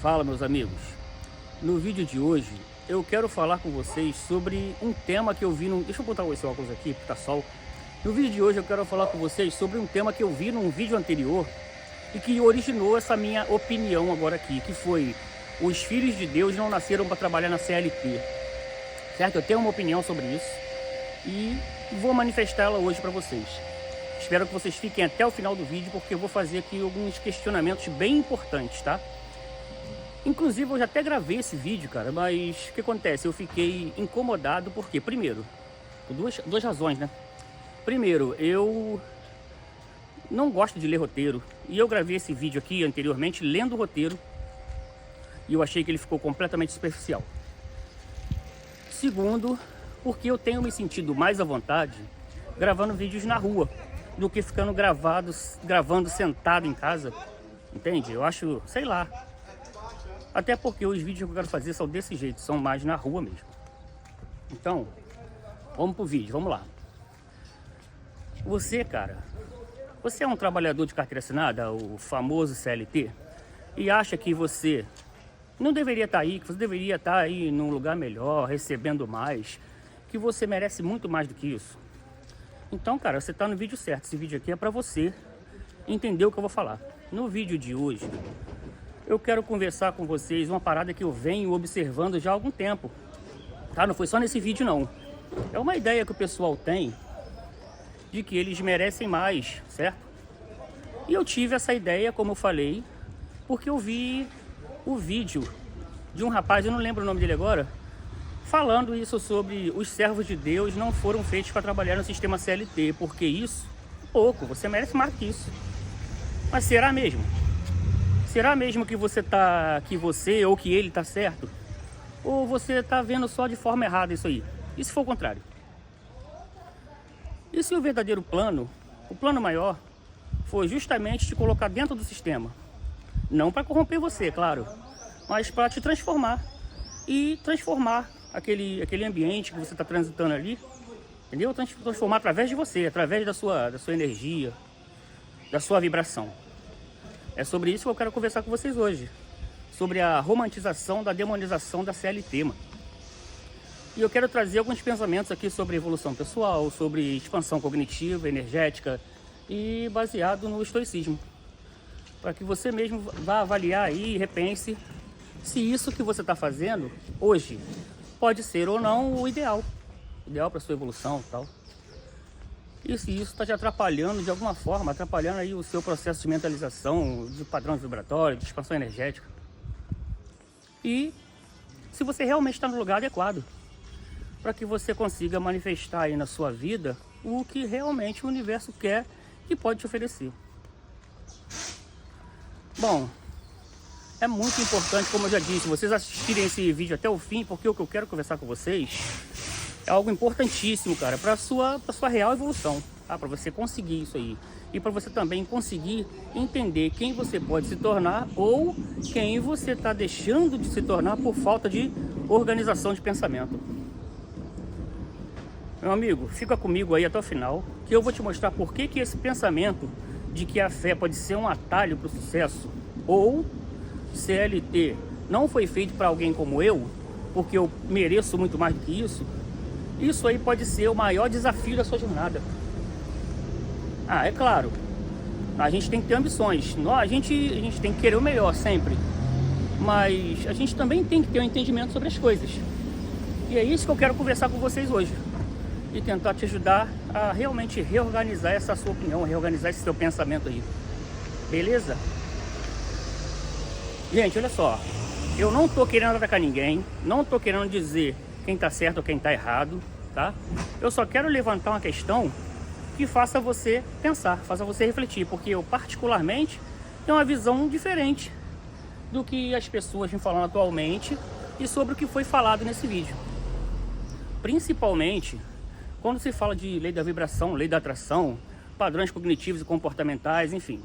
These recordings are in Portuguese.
Fala, meus amigos. No vídeo de hoje eu quero falar com vocês sobre um tema que eu vi num... Deixa eu botar esse óculos aqui, porque tá sol. No vídeo de hoje eu quero falar com vocês sobre um tema que eu vi num vídeo anterior e que originou essa minha opinião agora aqui, que foi: os filhos de Deus não nasceram para trabalhar na CLT. Certo? Eu tenho uma opinião sobre isso e vou manifestá-la hoje para vocês. Espero que vocês fiquem até o final do vídeo, porque eu vou fazer aqui alguns questionamentos bem importantes, tá? Inclusive eu já até gravei esse vídeo, cara, mas o que acontece? Eu fiquei incomodado porque, primeiro, por duas razões, né? Primeiro, eu não gosto de ler roteiro, e eu gravei esse vídeo aqui anteriormente lendo o roteiro, e eu achei que ele ficou completamente superficial. Segundo, porque eu tenho me sentido mais à vontade gravando vídeos na rua do que ficando gravando sentado em casa, entende? Eu acho, sei lá. Até porque os vídeos que eu quero fazer são desse jeito, são mais na rua mesmo. Então, vamos pro vídeo, vamos lá. Você, cara, você é um trabalhador de carteira assinada, o famoso CLT, e acha que você não deveria estar aí, que você deveria estar aí num lugar melhor, recebendo mais, que você merece muito mais do que isso? Então, cara, você está no vídeo certo. Esse vídeo aqui é para você entender o que eu vou falar. No vídeo de hoje, eu quero conversar com vocês uma parada que eu venho observando já há algum tempo, tá? Não foi só nesse vídeo, não. É uma ideia que o pessoal tem de que eles merecem mais, certo? E eu tive essa ideia, como eu falei, porque eu vi o vídeo de um rapaz, eu não lembro o nome dele agora, falando isso sobre os servos de Deus não foram feitos para trabalhar no sistema CLT, porque isso, pouco, você merece mais que isso. Mas será mesmo? Será mesmo que você ou que ele tá certo? Ou você tá vendo só de forma errada isso aí? E se for o contrário? E se o verdadeiro plano, o plano maior, foi justamente te colocar dentro do sistema? Não para corromper você, claro, mas para te transformar. E transformar aquele ambiente que você está transitando ali, entendeu? Transformar através de você, através da sua energia, da sua vibração. É sobre isso que eu quero conversar com vocês hoje. Sobre a romantização da demonização da CLT, mano. E eu quero trazer alguns pensamentos aqui sobre evolução pessoal, sobre expansão cognitiva, energética e baseado no estoicismo. Para que você mesmo vá avaliar aí e repense se isso que você está fazendo hoje pode ser ou não o ideal. Ideal para sua evolução e tal. E se isso está te atrapalhando de alguma forma, atrapalhando aí o seu processo de mentalização, de padrão vibratório, de expansão energética. E se você realmente está no lugar adequado, para que você consiga manifestar aí na sua vida o que realmente o universo quer e pode te oferecer. Bom, é muito importante, como eu já disse, vocês assistirem esse vídeo até o fim, porque o que eu quero conversar com vocês é algo importantíssimo, cara, para sua real evolução, tá? Para você conseguir isso aí. E para você também conseguir entender quem você pode se tornar ou quem você está deixando de se tornar por falta de organização de pensamento. Meu amigo, fica comigo aí até o final, que eu vou te mostrar por que esse pensamento de que a fé pode ser um atalho para o sucesso, ou CLT não foi feito para alguém como eu, porque eu mereço muito mais do que isso aí pode ser o maior desafio da sua jornada. Ah, é claro, a gente tem que ter ambições, a gente tem que querer o melhor sempre, mas a gente também tem que ter um entendimento sobre as coisas. E é isso que eu quero conversar com vocês hoje, e tentar te ajudar a realmente reorganizar essa sua opinião, reorganizar esse seu pensamento aí. Beleza? Gente, olha só, eu não tô querendo atacar ninguém, não tô querendo dizer quem tá certo ou quem tá errado, tá? Eu só quero levantar uma questão que faça você pensar, faça você refletir, porque eu particularmente tenho uma visão diferente do que as pessoas me falam atualmente e sobre o que foi falado nesse vídeo. Principalmente quando se fala de lei da vibração, lei da atração, padrões cognitivos e comportamentais, enfim.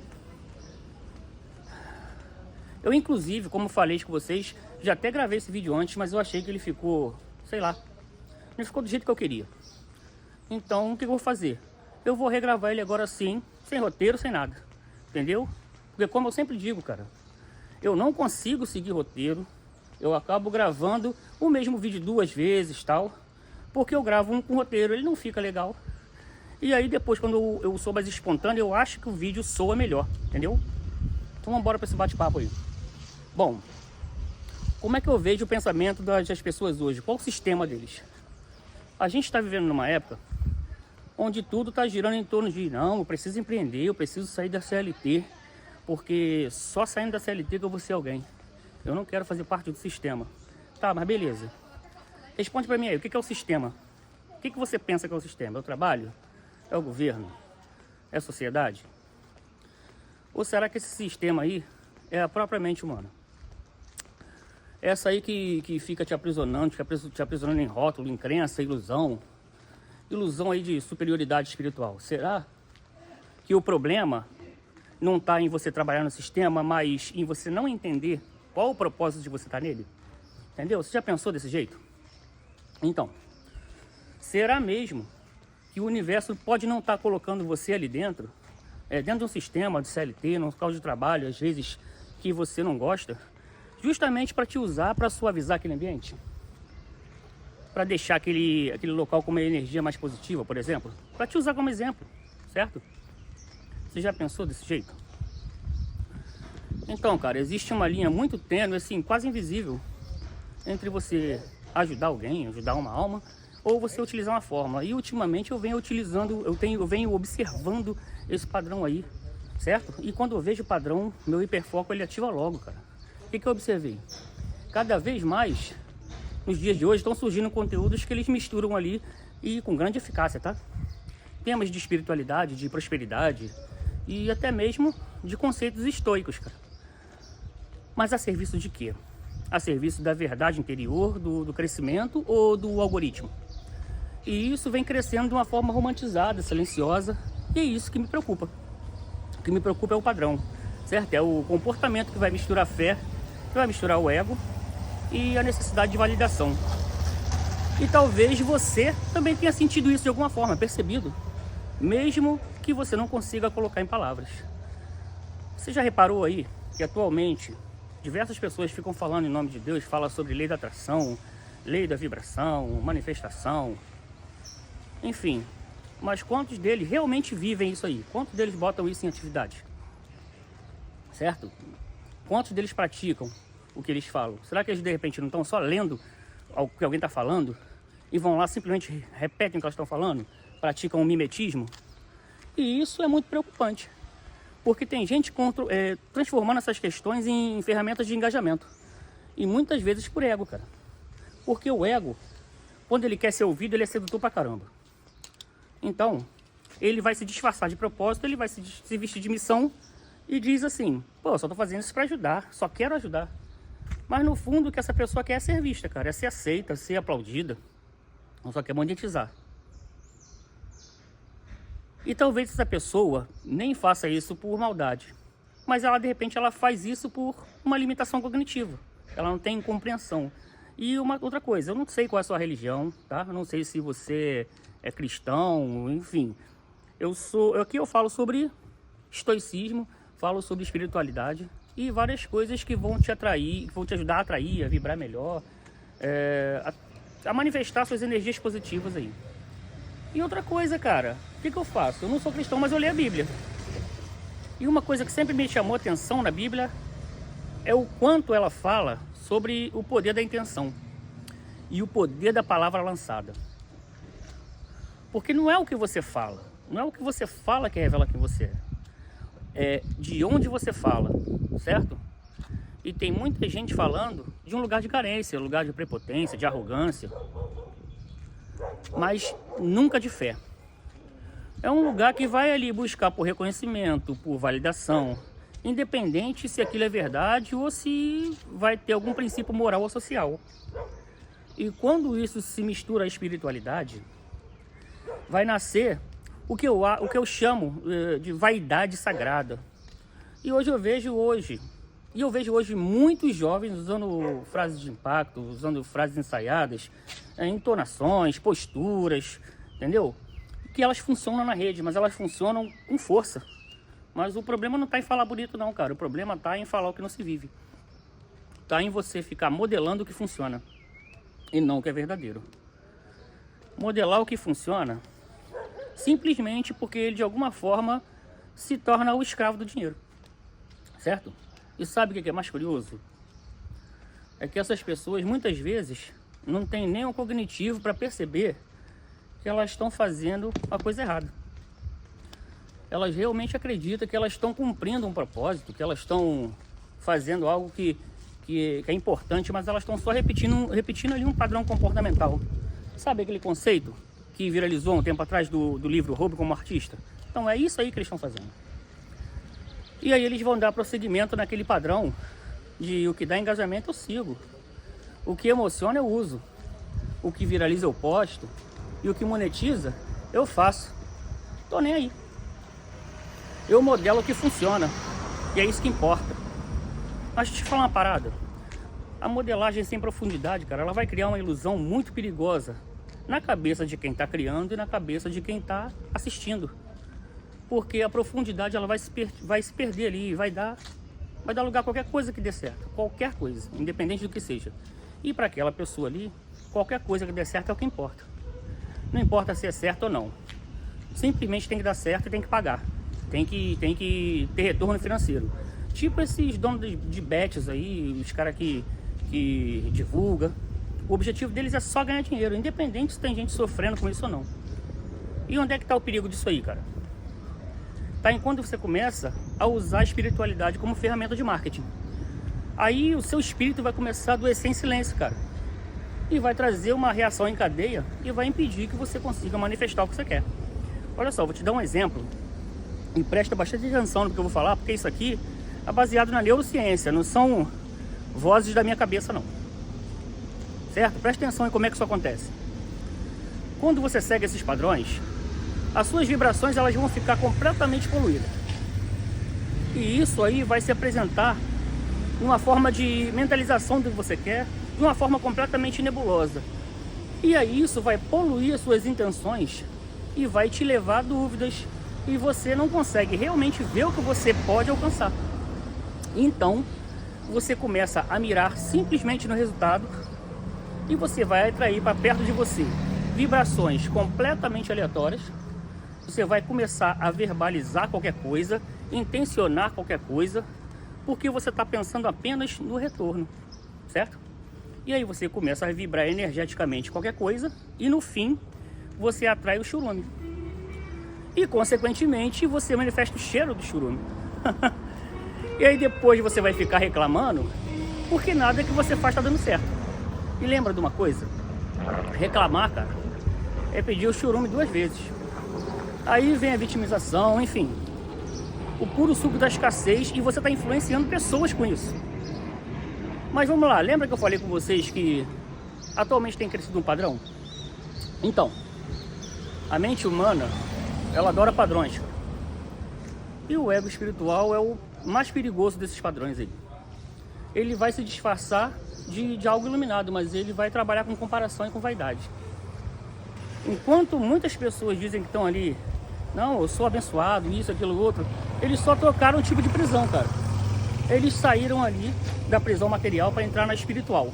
Eu, inclusive, como falei com vocês, já até gravei esse vídeo antes, mas eu achei que ele ficou, sei lá, não ficou do jeito que eu queria. Então, o que eu vou fazer? Eu vou regravar ele agora sim, sem roteiro, sem nada, entendeu? Porque como eu sempre digo, cara, eu não consigo seguir roteiro. Eu acabo gravando o mesmo vídeo 2 vezes, tal, porque eu gravo um com roteiro, ele não fica legal. E aí depois, quando eu sou mais espontâneo, eu acho que o vídeo soa melhor, entendeu? Então vamos embora para esse bate-papo aí. Bom, como é que eu vejo o pensamento das pessoas hoje? Qual o sistema deles? A gente está vivendo numa época onde tudo está girando em torno de não, eu preciso empreender, eu preciso sair da CLT, porque só saindo da CLT que eu vou ser alguém. Eu não quero fazer parte do sistema. Tá, mas beleza. Responde para mim aí, o que é o sistema? O que você pensa que é o sistema? É o trabalho? É o governo? É a sociedade? Ou será que esse sistema aí é a própria mente humana? Essa aí que fica te aprisionando, te aprisionando em rótulo, em crença, ilusão. Ilusão aí de superioridade espiritual. Será que o problema não está em você trabalhar no sistema, mas em você não entender qual o propósito de você estar nele? Entendeu? Você já pensou desse jeito? Então, será mesmo que o universo pode não estar colocando você ali dentro, dentro de um sistema de CLT, num local de trabalho, às vezes que você não gosta, justamente para te usar, para suavizar aquele ambiente? Para deixar aquele local com uma energia mais positiva, por exemplo? Para te usar como exemplo, certo? Você já pensou desse jeito? Então, cara, existe uma linha muito tênue, assim, quase invisível, entre você ajudar alguém, ajudar uma alma, ou você utilizar uma fórmula. E ultimamente eu venho utilizando, eu venho observando esse padrão aí, certo? E quando eu vejo o padrão, meu hiperfoco ele ativa logo, cara. O que eu observei? Cada vez mais, nos dias de hoje, estão surgindo conteúdos que eles misturam ali e com grande eficácia, tá? Temas de espiritualidade, de prosperidade e até mesmo de conceitos estoicos, cara. Mas a serviço de quê? A serviço da verdade interior, do crescimento ou do algoritmo? E isso vem crescendo de uma forma romantizada, silenciosa, e é isso que me preocupa. O que me preocupa é o padrão, certo? É o comportamento que vai misturar a fé, que vai misturar o ego e a necessidade de validação. E talvez você também tenha sentido isso de alguma forma, percebido, mesmo que você não consiga colocar em palavras. Você já reparou aí que atualmente diversas pessoas ficam falando em nome de Deus, falam sobre lei da atração, lei da vibração, manifestação, enfim. Mas quantos deles realmente vivem isso aí? Quantos deles botam isso em atividade? Certo? Quantos deles praticam o que eles falam? Será que eles de repente não estão só lendo o que alguém está falando e vão lá simplesmente repetem o que eles estão falando? Praticam um mimetismo? E isso é muito preocupante. Porque tem gente transformando essas questões em ferramentas de engajamento. E muitas vezes por ego, cara. Porque o ego, quando ele quer ser ouvido, ele é sedutor pra caramba. Então, ele vai se disfarçar de propósito, ele vai se vestir de missão e diz assim, pô, eu só tô fazendo isso pra ajudar, só quero ajudar. Mas no fundo o que essa pessoa quer é ser vista, cara, é ser aceita, ser aplaudida. Ela só quer monetizar. E talvez essa pessoa nem faça isso por maldade, mas ela de repente ela faz isso por uma limitação cognitiva. Ela não tem compreensão. E uma outra coisa, eu não sei qual é a sua religião, tá? Eu não sei se você é cristão, enfim. Aqui eu falo sobre estoicismo, falo sobre espiritualidade e várias coisas que vão te atrair, que vão te ajudar a atrair, a vibrar melhor, a manifestar suas energias positivas aí. E outra coisa, cara, o que eu faço? Eu não sou cristão, mas eu leio a Bíblia. E uma coisa que sempre me chamou a atenção na Bíblia é o quanto ela fala sobre o poder da intenção e o poder da palavra lançada. Porque não é o que você fala, não é o que você fala que revela quem você é de onde você fala, certo? E tem muita gente falando de um lugar de carência, um lugar de prepotência, de arrogância, mas nunca de fé. É um lugar que vai ali buscar por reconhecimento, por validação, independente se aquilo é verdade ou se vai ter algum princípio moral ou social. E quando isso se mistura à espiritualidade, vai nascer o que eu chamo de vaidade sagrada. E eu vejo hoje muitos jovens usando frases de impacto, usando frases ensaiadas, entonações, posturas, entendeu? Que elas funcionam na rede, mas elas funcionam com força. Mas o problema não está em falar bonito não, cara. O problema está em falar o que não se vive. está em você ficar modelando o que funciona e não o que é verdadeiro. Modelar o que funciona simplesmente porque ele de alguma forma se torna o escravo do dinheiro, certo? E sabe o que é mais curioso? É que essas pessoas muitas vezes não têm nem o cognitivo para perceber que elas estão fazendo a coisa errada. Elas realmente acreditam que elas estão cumprindo um propósito, que elas estão fazendo algo que é importante, mas elas estão só repetindo ali um padrão comportamental. Sabe aquele conceito que viralizou um tempo atrás do livro Roube como Artista? Então é isso aí que eles estão fazendo. E aí eles vão dar prosseguimento naquele padrão de o que dá engajamento eu sigo, o que emociona eu uso, o que viraliza eu posto e o que monetiza eu faço. Tô nem aí. Eu modelo o que funciona e é isso que importa. Mas deixa eu te falar uma parada. A modelagem sem profundidade, cara, ela vai criar uma ilusão muito perigosa na cabeça de quem está criando e na cabeça de quem está assistindo. Porque a profundidade ela vai se perder ali, vai dar lugar a qualquer coisa que dê certo. Qualquer coisa, independente do que seja. E para aquela pessoa ali, qualquer coisa que dê certo é o que importa. Não importa se é certo ou não. Simplesmente tem que dar certo e tem que pagar. Tem que ter retorno financeiro. Tipo esses donos de bets aí, os caras que divulga. O objetivo deles é só ganhar dinheiro, independente se tem gente sofrendo com isso ou não. E onde é que está o perigo disso aí, cara? Tá em quando você começa a usar a espiritualidade como ferramenta de marketing. Aí o seu espírito vai começar a adoecer em silêncio, cara. E vai trazer uma reação em cadeia e vai impedir que você consiga manifestar o que você quer. Olha só, vou te dar um exemplo. E presta bastante atenção no que eu vou falar, porque isso aqui é baseado na neurociência, não são vozes da minha cabeça, não. Certo? Presta atenção em como é que isso acontece. Quando você segue esses padrões, as suas vibrações elas vão ficar completamente poluídas. E isso aí vai se apresentar numa forma de mentalização do que você quer, de uma forma completamente nebulosa. E aí isso vai poluir as suas intenções e vai te levar a dúvidas e você não consegue realmente ver o que você pode alcançar. Então, você começa a mirar simplesmente no resultado e você vai atrair para perto de você vibrações completamente aleatórias. Você vai começar a verbalizar qualquer coisa, intencionar qualquer coisa, porque você está pensando apenas no retorno, certo? E aí você começa a vibrar energeticamente qualquer coisa e no fim você atrai o churume. E consequentemente você manifesta o cheiro do churume. E aí depois você vai ficar reclamando porque nada que você faz está dando certo. E lembra de uma coisa? Reclamar, cara, é pedir o churume 2 vezes. Aí vem a vitimização, enfim. O puro suco da escassez e você está influenciando pessoas com isso. Mas vamos lá, lembra que eu falei com vocês que atualmente tem crescido um padrão? Então, a mente humana, ela adora padrões, cara. E o ego espiritual é o mais perigoso desses padrões aí. Ele vai se disfarçar de algo iluminado, mas ele vai trabalhar com comparação e com vaidade. Enquanto muitas pessoas dizem que estão ali, não, eu sou abençoado, isso, aquilo, outro, eles só trocaram o tipo de prisão, cara. Eles saíram ali da prisão material para entrar na espiritual.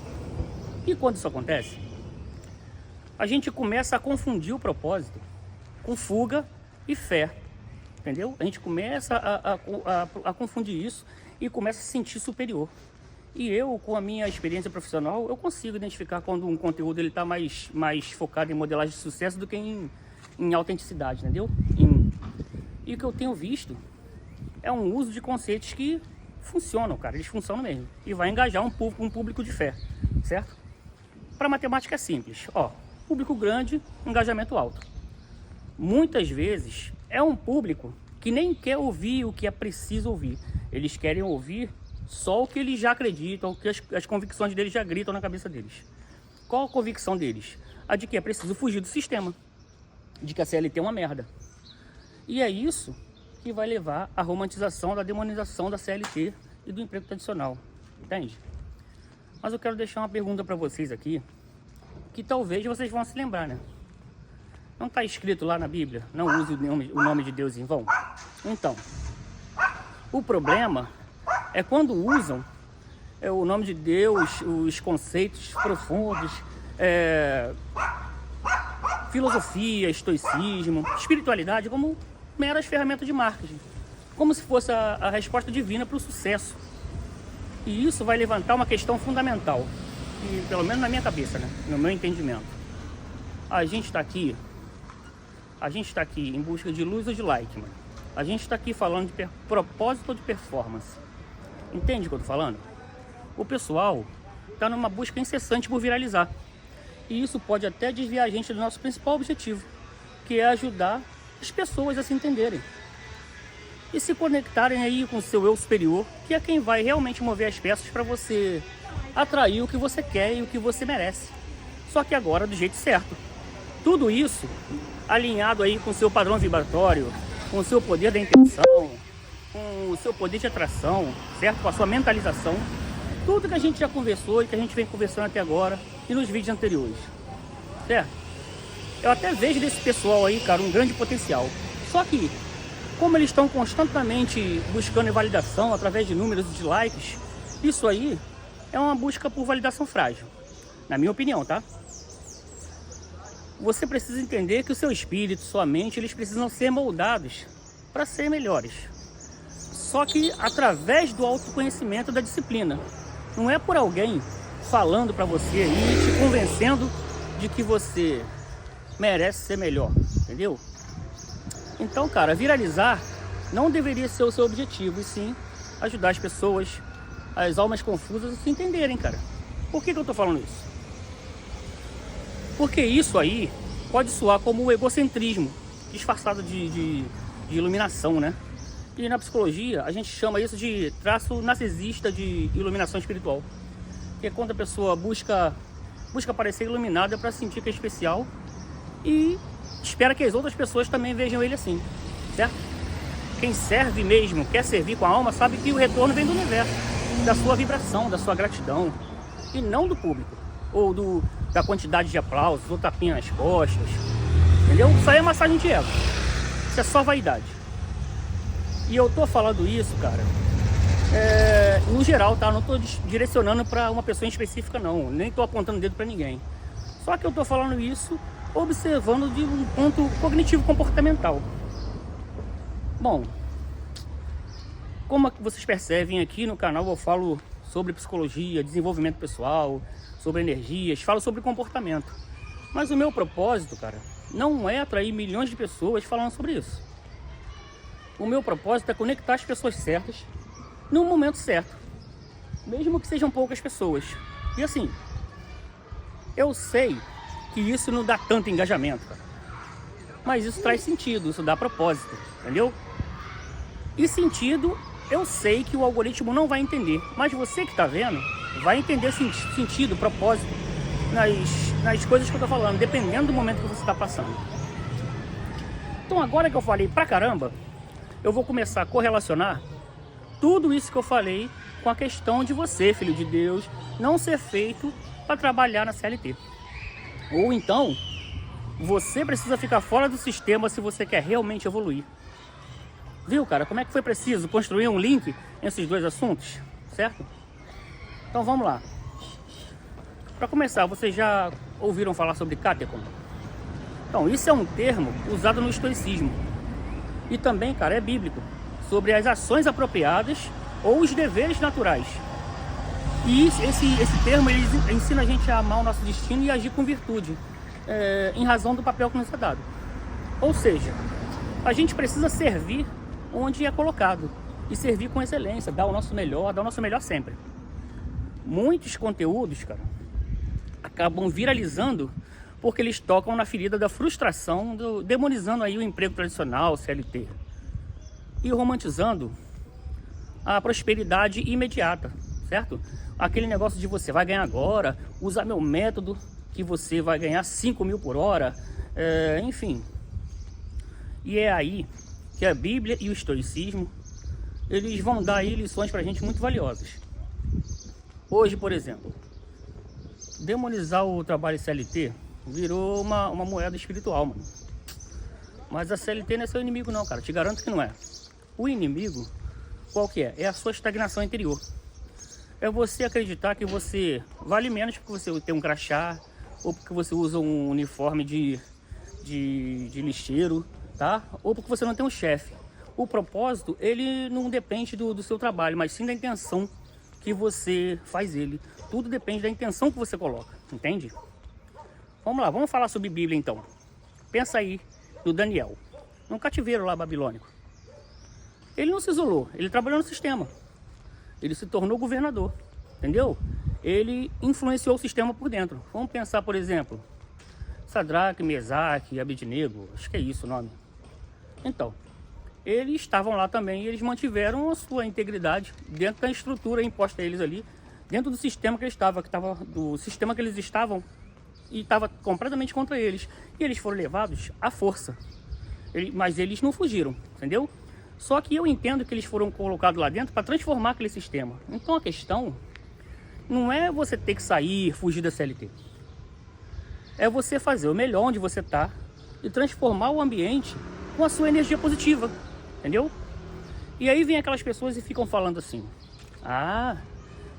E quando isso acontece, a gente começa a confundir o propósito com fuga e fé, entendeu? A gente começa a confundir isso e começa a se sentir superior. E eu, com a minha experiência profissional, eu consigo identificar quando um conteúdo ele está mais focado em modelagem de sucesso do que em autenticidade, entendeu? E o que eu tenho visto é um uso de conceitos que funcionam, cara, eles funcionam mesmo. E vai engajar um público de fé, certo? Para matemática é simples, ó, público grande, engajamento alto. Muitas vezes é um público que nem quer ouvir o que é preciso ouvir. Eles querem ouvir só o que eles já acreditam, o que as convicções deles já gritam na cabeça deles. Qual a convicção deles? A de que é preciso fugir do sistema, de que a CLT é uma merda. E é isso que vai levar à romantização, da demonização da CLT e do emprego tradicional, entende? Mas eu quero deixar uma pergunta para vocês aqui, que talvez vocês vão se lembrar, né? Não está escrito lá na Bíblia, não use o nome de Deus em vão? Então, o problema é quando usam o nome de Deus, os conceitos profundos, filosofia, estoicismo, espiritualidade como meras ferramentas de marketing, como se fosse a resposta divina para o sucesso. E isso vai levantar uma questão fundamental, e, pelo menos na minha cabeça, né? No meu entendimento. A gente está aqui em busca de luz ou de like, mano. A gente está aqui falando de propósito ou de performance. Entende o que eu tô falando? O pessoal está numa busca incessante por viralizar. E isso pode até desviar a gente do nosso principal objetivo, que é ajudar as pessoas a se entenderem e se conectarem aí com o seu eu superior, que é quem vai realmente mover as peças para você atrair o que você quer e o que você merece. Só que agora do jeito certo. Tudo isso alinhado aí com o seu padrão vibratório, com o seu poder da intenção, com o seu poder de atração, certo? Com a sua mentalização. Tudo que a gente já conversou e que a gente vem conversando até agora e nos vídeos anteriores, certo? Eu até vejo desse pessoal aí, cara, um grande potencial. Só que, como eles estão constantemente buscando validação através de números e de likes, isso aí é uma busca por validação frágil, na minha opinião, tá? Você precisa entender que o seu espírito, sua mente, eles precisam ser moldados para ser melhores. Só que através do autoconhecimento da disciplina. Não é por alguém falando para você e te convencendo de que você merece ser melhor, entendeu? Então, cara, viralizar não deveria ser o seu objetivo, e sim ajudar as pessoas, as almas confusas, a se entenderem, cara. Por que eu tô falando isso? Porque isso aí pode soar como o egocentrismo, disfarçado de iluminação, né? E na psicologia a gente chama isso de traço narcisista de iluminação espiritual. Que é quando a pessoa busca parecer iluminada para sentir que é especial e espera que as outras pessoas também vejam ele assim, certo? Quem serve mesmo, quer servir com a alma, sabe que o retorno vem do universo, da sua vibração, da sua gratidão, e não do público, ou da quantidade de aplausos, ou tapinha nas costas, entendeu? Isso aí é massagem de ego, isso é só vaidade. E eu tô falando isso, cara, no geral, tá? Não tô direcionando para uma pessoa em específica, não, nem tô apontando o dedo para ninguém. Só que eu tô falando isso observando de um ponto cognitivo-comportamental. Bom, como vocês percebem aqui no canal, eu falo sobre psicologia, desenvolvimento pessoal, sobre energias, falo sobre comportamento. Mas o meu propósito, cara, não é atrair milhões de pessoas falando sobre isso. O meu propósito é conectar as pessoas certas no momento certo, mesmo que sejam poucas pessoas. E assim, eu sei que isso não dá tanto engajamento, cara, mas isso traz sentido, isso dá propósito, entendeu? E sentido, eu sei que o algoritmo não vai entender, mas você que tá vendo vai entender sentido, propósito nas coisas que eu tô falando, dependendo do momento que você está passando. Então agora que eu falei pra caramba, eu vou começar a correlacionar tudo isso que eu falei com a questão de você, filho de Deus, não ser feito para trabalhar na CLT. Ou então, você precisa ficar fora do sistema se você quer realmente evoluir. Viu, cara? Como é que foi preciso construir um link entre esses dois assuntos, certo? Então vamos lá. Para começar, vocês já ouviram falar sobre Katechon? Então, isso é um termo usado no estoicismo. E também, cara, é bíblico, sobre as ações apropriadas ou os deveres naturais. E esse termo ele ensina a gente a amar o nosso destino e agir com virtude, em razão do papel que nos é dado. Ou seja, a gente precisa servir onde é colocado e servir com excelência, dar o nosso melhor sempre. Muitos conteúdos, cara, acabam viralizando porque eles tocam na ferida da frustração, demonizando aí o emprego tradicional, CLT, e romantizando a prosperidade imediata, certo? Aquele negócio de você vai ganhar agora, usar meu método que você vai ganhar 5 mil por hora, enfim. E é aí que a Bíblia e o estoicismo, eles vão dar aí lições pra gente muito valiosas. Hoje, por exemplo, demonizar o trabalho CLT virou uma moeda espiritual, mano. Mas a CLT não é seu inimigo não, cara, te garanto que não é. O inimigo, qual que é? É a sua estagnação interior. é você acreditar que você vale menos porque você tem um crachá ou porque você usa um uniforme de lixeiro, tá? Ou porque você não tem um chefe. O propósito, ele não depende do seu trabalho, mas sim da intenção que você faz ele. Tudo depende da intenção que você coloca, entende? Vamos lá, vamos falar sobre Bíblia então. Pensa aí no Daniel, no cativeiro lá babilônico. Ele não se isolou, ele trabalhou no sistema. Ele se tornou governador, entendeu? Ele influenciou o sistema por dentro. Vamos pensar, por exemplo, Sadraque, Mesaque, Abednego, acho que é isso o nome. Então, eles estavam lá também e eles mantiveram a sua integridade dentro da estrutura imposta a eles ali, dentro do sistema que eles estavam, do sistema que eles estavam e estava completamente contra eles. E eles foram levados à força. Mas eles não fugiram, entendeu? Só que eu entendo que eles foram colocados lá dentro para transformar aquele sistema. Então a questão não é você ter que sair, fugir da CLT. É você fazer o melhor onde você está e transformar o ambiente com a sua energia positiva, entendeu? E aí vem aquelas pessoas e ficam falando assim: ah,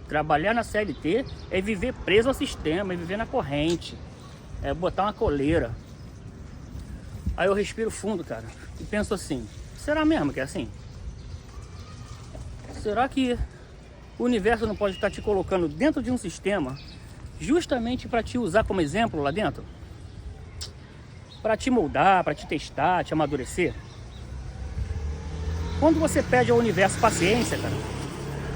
trabalhar na CLT é viver preso ao sistema, é viver na corrente, é botar uma coleira. Aí eu respiro fundo, cara, e penso assim: será mesmo que é assim? Será que o universo não pode estar te colocando dentro de um sistema justamente para te usar como exemplo lá dentro? Para te moldar, para te testar, te amadurecer? Quando você pede ao universo paciência, cara,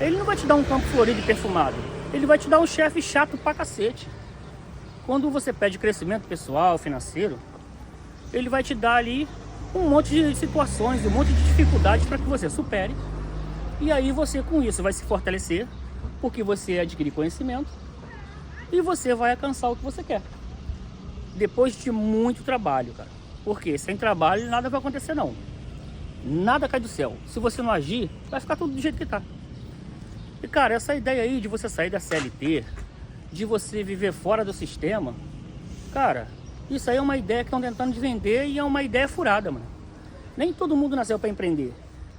ele não vai te dar um campo florido e perfumado. Ele vai te dar um chefe chato pra cacete. Quando você pede crescimento pessoal, financeiro, ele vai te dar ali um monte de situações, um monte de dificuldades para que você supere. E aí você com isso vai se fortalecer, porque você adquire conhecimento e você vai alcançar o que você quer. Depois de muito trabalho, cara. Porque sem trabalho nada vai acontecer não. Nada cai do céu. Se você não agir, vai ficar tudo do jeito que tá. E cara, essa ideia aí de você sair da CLT, de você viver fora do sistema, cara, isso aí é uma ideia que estão tentando de vender e é uma ideia furada, mano. Nem todo mundo nasceu para empreender.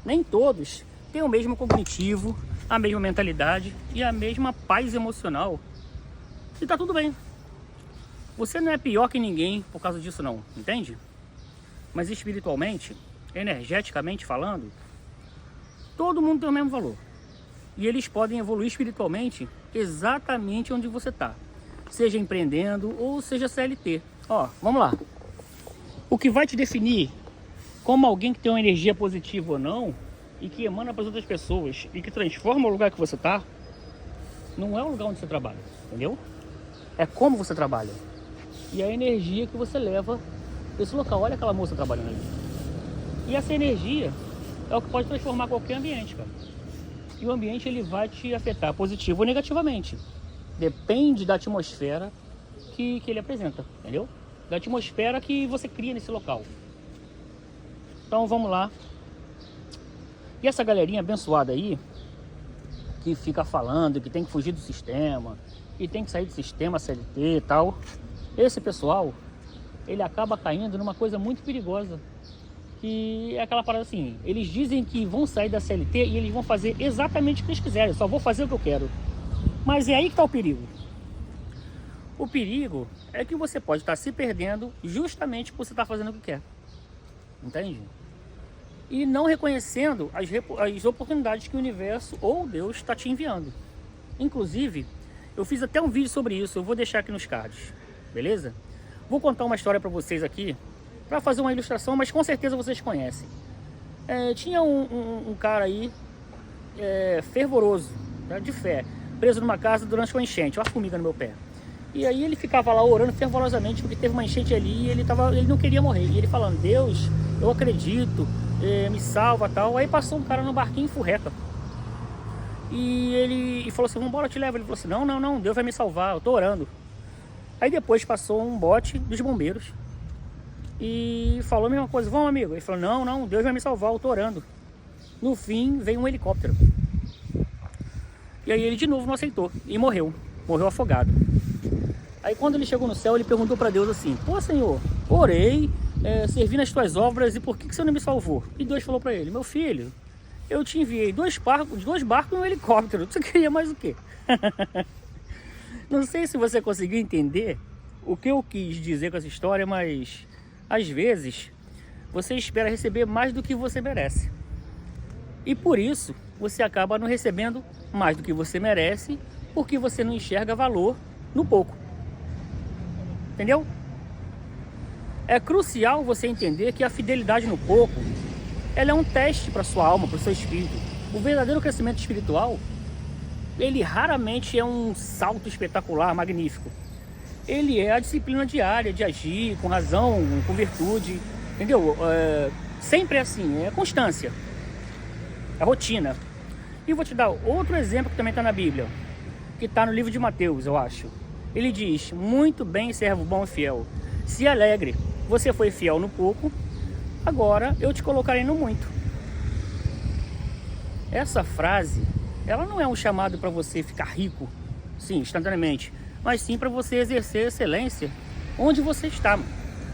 Nem todos têm o mesmo cognitivo, a mesma mentalidade e a mesma paz emocional. E tá tudo bem. Você não é pior que ninguém por causa disso não, entende? Mas espiritualmente, energeticamente falando, todo mundo tem o mesmo valor. E eles podem evoluir espiritualmente exatamente onde você está. Seja empreendendo ou seja CLT. Ó, vamos lá. O que vai te definir como alguém que tem uma energia positiva ou não, e que emana para as outras pessoas, e que transforma o lugar que você está, não é o lugar onde você trabalha, entendeu? É como você trabalha. E a energia que você leva desse local. Olha aquela moça trabalhando ali. E essa energia é o que pode transformar qualquer ambiente, cara. E o ambiente ele vai te afetar positivo ou negativamente. Depende da atmosfera que ele apresenta, entendeu? Da atmosfera que você cria nesse local. Então vamos lá. E essa galerinha abençoada aí, que fica falando que tem que fugir do sistema, e tem que sair do sistema CLT e tal, esse pessoal, ele acaba caindo numa coisa muito perigosa, que é aquela parada assim: eles dizem que vão sair da CLT e eles vão fazer exatamente o que eles quiserem, só vou fazer o que eu quero. Mas é aí que está o perigo. O perigo é que você pode estar se perdendo justamente por você estar fazendo o que quer, entende? E não reconhecendo as oportunidades que o universo ou Deus está te enviando. Inclusive, eu fiz até um vídeo sobre isso, eu vou deixar aqui nos cards, beleza? Vou contar uma história para vocês aqui, para fazer uma ilustração, mas com certeza vocês conhecem. Tinha um cara aí, fervoroso, tá, de fé, preso numa casa durante uma enchente. Olha a formiga no meu pé. E aí ele ficava lá orando fervorosamente porque teve uma enchente ali e ele não queria morrer. E ele falando: Deus, eu acredito, me salva, tal. Aí passou um cara no barquinho furreca. E ele falou assim: vamos embora, eu te levo. Ele falou assim: não, Deus vai me salvar, eu tô orando. Aí depois passou um bote dos bombeiros e falou a mesma coisa: vamos, amigo. Ele falou: não, Deus vai me salvar, eu tô orando. No fim veio um helicóptero. E aí ele de novo não aceitou e morreu afogado. Aí quando ele chegou no céu, ele perguntou para Deus assim: pô, Senhor, orei, servi nas tuas obras, e por que você não me salvou? E Deus falou para ele: meu filho, Eu te enviei dois barcos e um helicóptero. Você queria mais o quê? Não sei se você conseguiu entender o que eu quis dizer com essa história, mas às vezes você espera receber mais do que você merece. E por isso você acaba não recebendo mais do que você merece, porque você não enxerga valor no pouco. Entendeu? É crucial você entender que a fidelidade no pouco, ela é um teste para sua alma, para o seu espírito. O verdadeiro crescimento espiritual, ele raramente é um salto espetacular, magnífico. Ele é a disciplina diária de agir com razão, com virtude, entendeu? Sempre é assim, é constância, é rotina. E vou te dar outro exemplo que também está na Bíblia, que está no livro de Mateus, eu acho. Ele diz: muito bem, servo bom e fiel, se alegre, você foi fiel no pouco, agora eu te colocarei no muito. Essa frase, ela não é um chamado para você ficar rico, sim, instantaneamente, mas sim para você exercer excelência onde você está,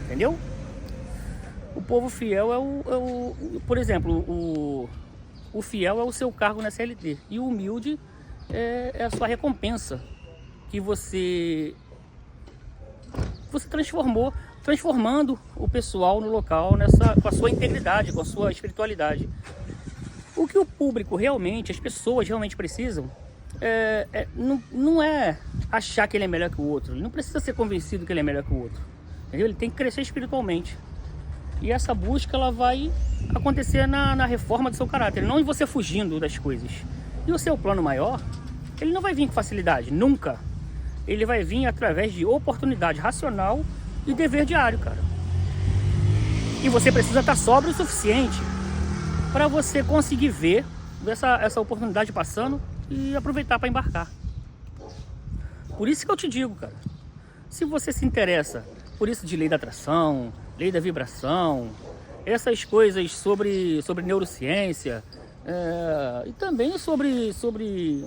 entendeu? O povo fiel por exemplo, o fiel é o seu cargo na CLT, e o humilde é a sua recompensa que você transformando o pessoal no local com a sua integridade, com a sua espiritualidade. O que o público realmente, as pessoas realmente precisam, não é achar que ele é melhor que o outro. Ele não precisa ser convencido que ele é melhor que o outro. Entendeu? Ele tem que crescer espiritualmente. E essa busca, ela vai acontecer na reforma do seu caráter, não em você fugindo das coisas. E o seu plano maior, ele não vai vir com facilidade, nunca. Ele vai vir através de oportunidade racional e dever diário, cara. E você precisa estar sóbrio o suficiente para você conseguir ver essa oportunidade passando e aproveitar para embarcar. Por isso que eu te digo, cara, se você se interessa por isso de lei da atração, lei da vibração, essas coisas sobre neurociência, e também sobre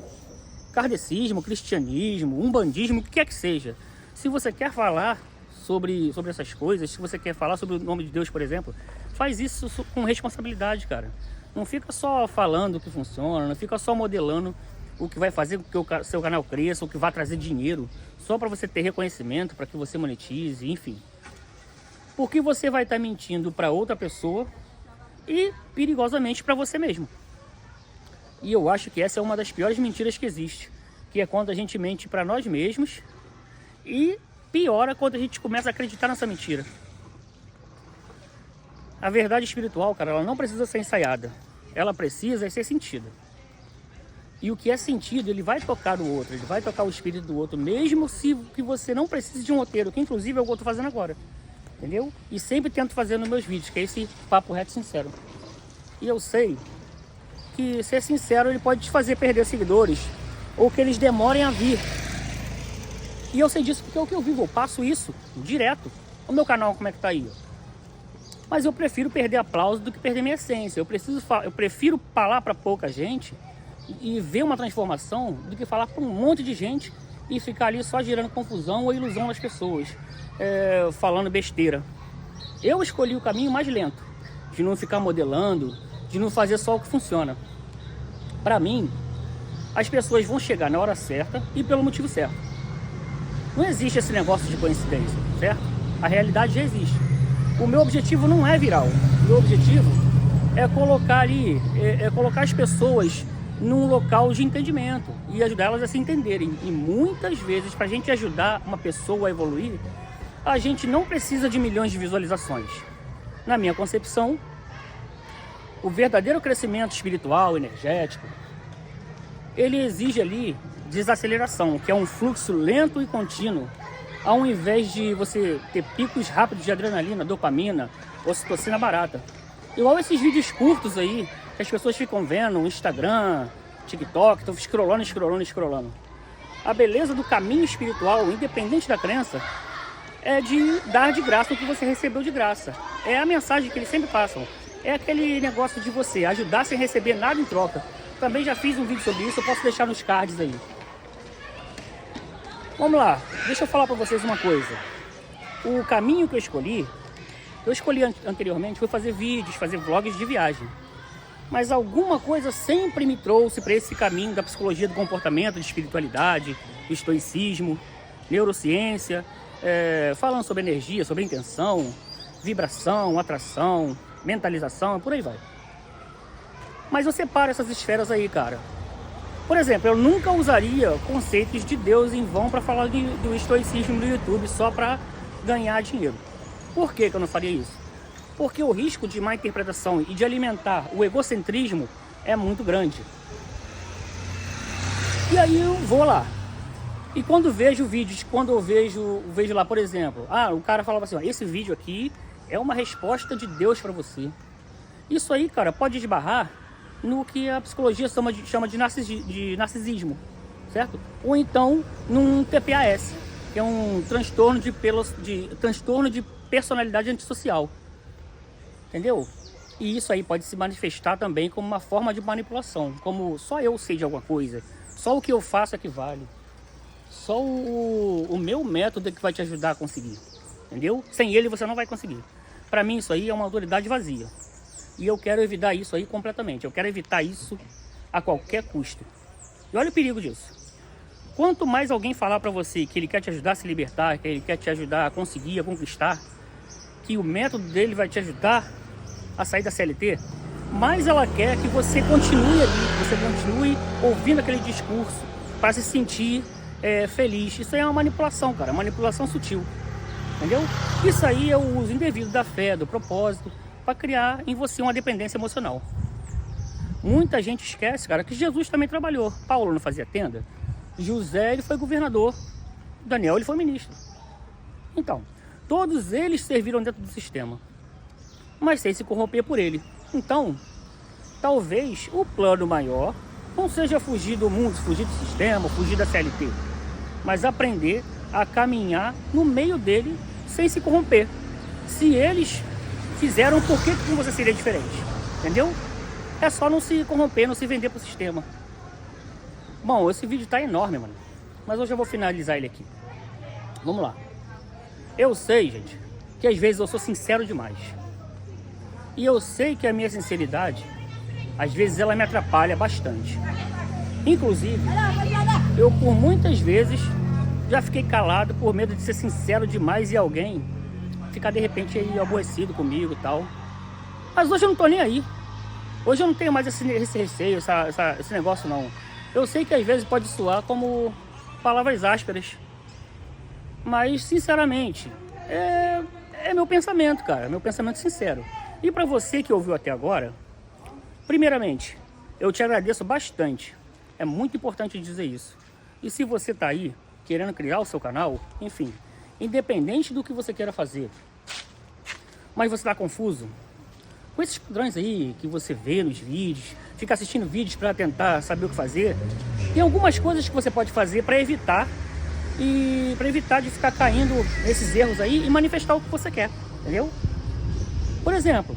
kardecismo, cristianismo, umbandismo, o que quer que seja. Se você quer falar sobre essas coisas, se você quer falar sobre o nome de Deus, por exemplo, faz isso com responsabilidade, cara. Não fica só falando o que funciona, não fica só modelando o que vai fazer com que o seu canal cresça, o que vai trazer dinheiro, só para você ter reconhecimento, para que você monetize, enfim. Porque você vai estar mentindo para outra pessoa e perigosamente para você mesmo. E eu acho que essa é uma das piores mentiras que existe, que é quando a gente mente para nós mesmos, e piora quando a gente começa a acreditar nessa mentira. A verdade espiritual, cara, ela não precisa ser ensaiada, ela precisa ser sentida. E o que é sentido, ele vai tocar o outro, ele vai tocar o espírito do outro, mesmo se que você não precise de um roteiro, que inclusive é o que eu estou fazendo agora, entendeu? E sempre tento fazer nos meus vídeos, que é esse papo reto sincero. E eu sei que ser sincero, ele pode te fazer perder seguidores, ou que eles demorem a vir. E eu sei disso porque é o que eu vivo, eu passo isso direto. O meu canal, como é que tá aí? Mas eu prefiro perder aplauso do que perder minha essência. Eu prefiro falar para pouca gente e ver uma transformação do que falar para um monte de gente e ficar ali só gerando confusão ou ilusão nas pessoas, falando besteira. Eu escolhi o caminho mais lento, de não ficar modelando, de não fazer só o que funciona. Para mim, as pessoas vão chegar na hora certa e pelo motivo certo. Não existe esse negócio de coincidência, certo? A realidade já existe. O meu objetivo não é viral. O meu objetivo é colocar ali, colocar as pessoas num local de entendimento e ajudar elas a se entenderem. E muitas vezes, para a gente ajudar uma pessoa a evoluir, a gente não precisa de milhões de visualizações. Na minha concepção, o verdadeiro crescimento espiritual, energético, ele exige ali desaceleração, que é um fluxo lento e contínuo, ao invés de você ter picos rápidos de adrenalina, dopamina, ocitocina barata. Igual esses vídeos curtos aí, que as pessoas ficam vendo no Instagram, TikTok, estão scrollando. A beleza do caminho espiritual, independente da crença, é de dar de graça o que você recebeu de graça. É a mensagem que eles sempre passam. É aquele negócio de você ajudar sem receber nada em troca. Também já fiz um vídeo sobre isso, eu posso deixar nos cards aí. Vamos lá, deixa eu falar para vocês uma coisa. O caminho que eu escolhi anteriormente foi fazer vídeos, fazer vlogs de viagem. mas alguma coisa sempre me trouxe para esse caminho da psicologia do comportamento, de espiritualidade, do estoicismo, neurociência, falando sobre energia, sobre intenção, vibração, atração, mentalização, por aí vai. Mas eu separo essas esferas aí, cara. Por exemplo, eu nunca usaria conceitos de Deus em vão para falar do estoicismo no YouTube só para ganhar dinheiro. Por que eu não faria isso? Porque o risco de má interpretação e de alimentar o egocentrismo é muito grande. E aí eu vou lá. E quando vejo vídeos, quando eu vejo lá, por exemplo, o cara falava assim, ó, esse vídeo aqui é uma resposta de Deus para você. Isso aí, cara, pode esbarrar no que a psicologia chama de narcisismo, certo? Ou então num TPAS, que é um transtorno de personalidade antissocial. Entendeu? E isso aí pode se manifestar também como uma forma de manipulação, como só eu sei de alguma coisa, só o que eu faço é que vale, só o meu método é que vai te ajudar a conseguir, entendeu? Sem ele você não vai conseguir. Para mim isso aí é uma autoridade vazia, e eu quero evitar isso aí completamente, eu quero evitar isso a qualquer custo. E olha o perigo disso. Quanto mais alguém falar para você que ele quer te ajudar a se libertar, que ele quer te ajudar a conseguir, a conquistar, que o método dele vai te ajudar a sair da CLT, mais ela quer que você continue ali, que você continue ouvindo aquele discurso para se sentir feliz. Isso aí é uma manipulação, cara, manipulação sutil, entendeu? Isso aí é o uso indevido da fé, do propósito, para criar em você uma dependência emocional. Muita gente esquece, cara, que Jesus também trabalhou. Paulo não fazia tenda? José, ele foi governador. Daniel, ele foi ministro. Então, todos eles serviram dentro do sistema, mas sem se corromper por ele. Então, talvez o plano maior não seja fugir do mundo, fugir do sistema, fugir da CLT, mas aprender a caminhar no meio dele sem se corromper. Se eles fizeram, por que você seria diferente? Entendeu? É só não se corromper, não se vender pro sistema. Bom, esse vídeo tá enorme, mano, mas hoje eu vou finalizar ele aqui. Vamos lá. Eu sei, gente, que às vezes eu sou sincero demais. E eu sei que a minha sinceridade, às vezes ela me atrapalha bastante. Inclusive, eu por muitas vezes já fiquei calado por medo de ser sincero demais e alguém ficar de repente aí aborrecido comigo e tal. Mas hoje eu não tô nem aí. Hoje eu não tenho mais esse receio, esse negócio não. Eu sei que às vezes pode soar como palavras ásperas, mas sinceramente é meu pensamento, cara, meu pensamento sincero. E para você que ouviu até agora, primeiramente, eu te agradeço bastante. É muito importante dizer isso. E se você tá aí querendo criar o seu canal, enfim, independente do que você queira fazer, mas você tá confuso com esses padrões aí que você vê nos vídeos, fica assistindo vídeos para tentar saber o que fazer, tem algumas coisas que você pode fazer para evitar de ficar caindo nesses erros aí e manifestar o que você quer, entendeu? Por exemplo,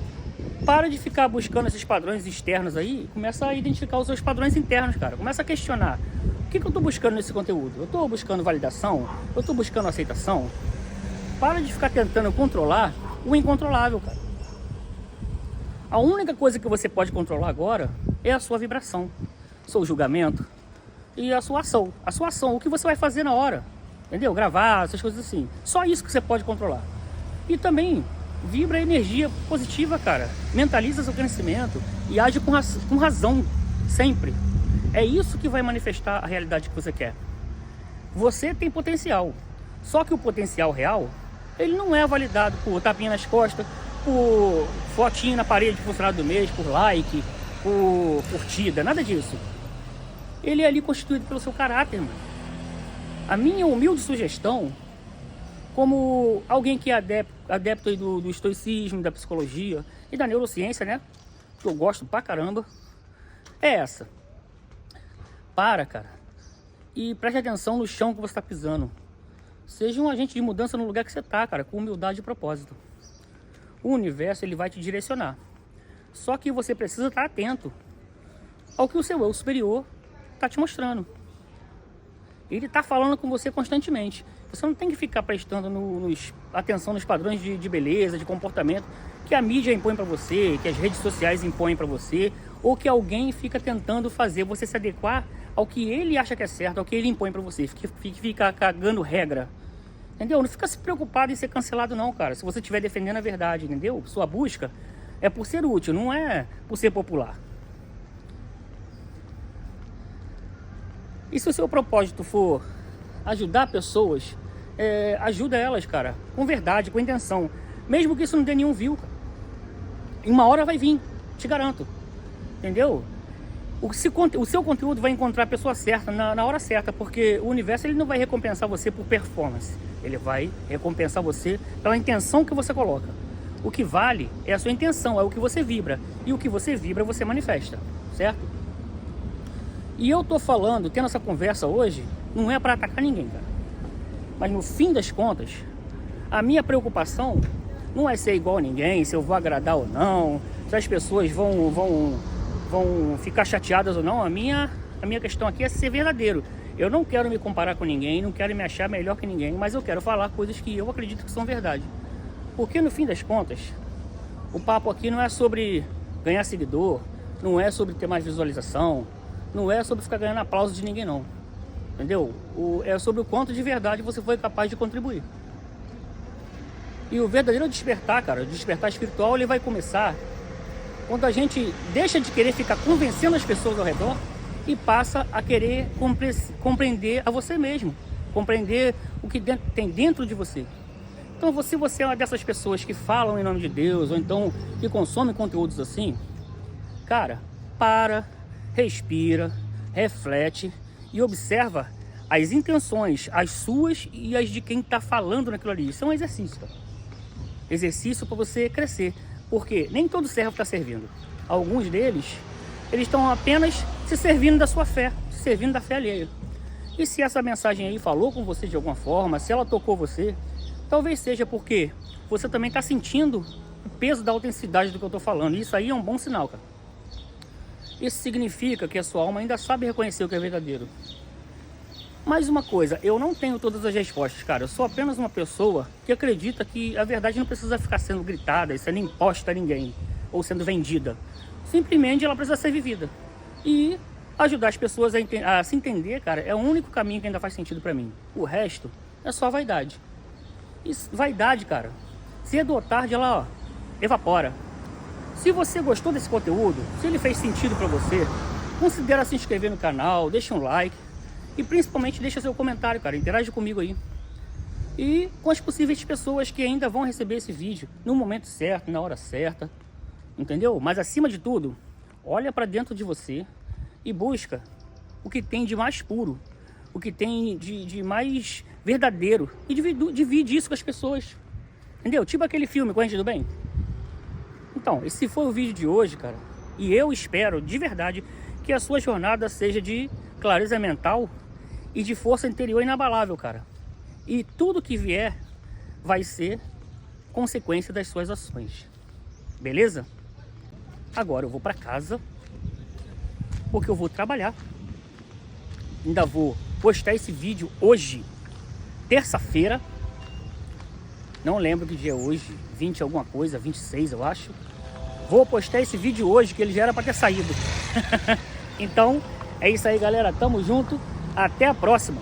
para de ficar buscando esses padrões externos aí, começa a identificar os seus padrões internos, cara. Começa a questionar, o que eu tô buscando nesse conteúdo? Eu tô buscando validação? Eu tô buscando aceitação? Para de ficar tentando controlar o incontrolável, cara. A única coisa que você pode controlar agora é a sua vibração, seu julgamento e a sua ação. A sua ação, o que você vai fazer na hora, entendeu? Gravar, essas coisas assim. Só isso que você pode controlar. E também vibra energia positiva, cara. Mentaliza seu crescimento e age com razão, sempre. É isso que vai manifestar a realidade que você quer. Você tem potencial, só que o potencial real, ele não é validado por tapinha nas costas, por fotinho na parede de funcionário do mês, por like, por curtida, nada disso. Ele é ali constituído pelo seu caráter, mano. A minha humilde sugestão, como alguém que é adepto aí do estoicismo, da psicologia e da neurociência, né? Que eu gosto pra caramba, é essa. Para, cara, e preste atenção no chão que você tá pisando. Seja um agente de mudança no lugar que você tá, cara, com humildade e propósito. O universo, ele vai te direcionar. Só que você precisa estar atento ao que o seu eu superior está te mostrando. Ele está falando com você constantemente. Você não tem que ficar prestando atenção nos padrões de beleza, de comportamento que a mídia impõe para você, que as redes sociais impõem para você, ou que alguém fica tentando fazer você se adequar ao que ele acha que é certo, ao que ele impõe pra você, fica cagando regra, entendeu? Não fica se preocupado em ser cancelado não, cara, se você estiver defendendo a verdade, entendeu? Sua busca é por ser útil, não é por ser popular. E se o seu propósito for ajudar pessoas, ajuda elas, cara, com verdade, com intenção, mesmo que isso não dê nenhum view, cara. Em uma hora vai vir, te garanto, entendeu? O seu conteúdo vai encontrar a pessoa certa na hora certa, porque o universo ele não vai recompensar você por performance, ele vai recompensar você pela intenção que você coloca. O que vale é a sua intenção, é o que você vibra, e o que você vibra você manifesta, certo? E eu tô falando, tendo essa conversa hoje, não é para atacar ninguém, cara, mas no fim das contas, a minha preocupação não é ser igual a ninguém, se eu vou agradar ou não, se as pessoas vão ficar chateadas ou não. A minha questão aqui é ser verdadeiro. Eu não quero me comparar com ninguém, não quero me achar melhor que ninguém, mas eu quero falar coisas que eu acredito que são verdade. Porque no fim das contas, o papo aqui não é sobre ganhar seguidor, não é sobre ter mais visualização, não é sobre ficar ganhando aplauso de ninguém não, entendeu? É sobre o quanto de verdade você foi capaz de contribuir. E o verdadeiro despertar, cara, o despertar espiritual, ele vai começar quando a gente deixa de querer ficar convencendo as pessoas ao redor e passa a querer compreender a você mesmo, compreender o que tem dentro de você. Então, se você é uma dessas pessoas que falam em nome de Deus, ou então que consome conteúdos assim, cara, para, respira, reflete e observa as intenções, as suas e as de quem está falando naquilo ali. Isso é um exercício, cara. Exercício para você crescer, porque nem todo servo está servindo. Alguns deles, eles estão apenas se servindo da sua fé, se servindo da fé alheia. E se essa mensagem aí falou com você de alguma forma, se ela tocou você, talvez seja porque você também está sentindo o peso da autenticidade do que eu estou falando. Isso aí é um bom sinal, cara. Isso significa que a sua alma ainda sabe reconhecer o que é verdadeiro. Mais uma coisa, eu não tenho todas as respostas, cara. Eu sou apenas uma pessoa que acredita que a verdade não precisa ficar sendo gritada, sendo imposta a ninguém, ou sendo vendida. Simplesmente ela precisa ser vivida. E ajudar as pessoas a se entender, cara, é o único caminho que ainda faz sentido pra mim. O resto é só vaidade. E vaidade, cara, cedo ou tarde ela, ó, evapora. Se você gostou desse conteúdo, se ele fez sentido pra você, considera se inscrever no canal, deixa um like. E principalmente deixa seu comentário, cara, interage comigo aí. E com as possíveis pessoas que ainda vão receber esse vídeo no momento certo, na hora certa, entendeu? Mas acima de tudo, olha pra dentro de você e busca o que tem de mais puro, o que tem de mais verdadeiro e divide isso com as pessoas, entendeu? Tipo aquele filme Corrente do Bem. Então, esse foi o vídeo de hoje, cara, e eu espero de verdade que a sua jornada seja de clareza mental e de força interior inabalável, cara. E tudo que vier vai ser consequência das suas ações. Beleza? Agora eu vou pra casa, porque eu vou trabalhar. Ainda vou postar esse vídeo hoje, terça-feira. Não lembro que dia é hoje, 20 alguma coisa, 26 eu acho. Vou postar esse vídeo hoje, que ele já era pra ter saído. Então, é isso aí, galera. Tamo junto. Até a próxima.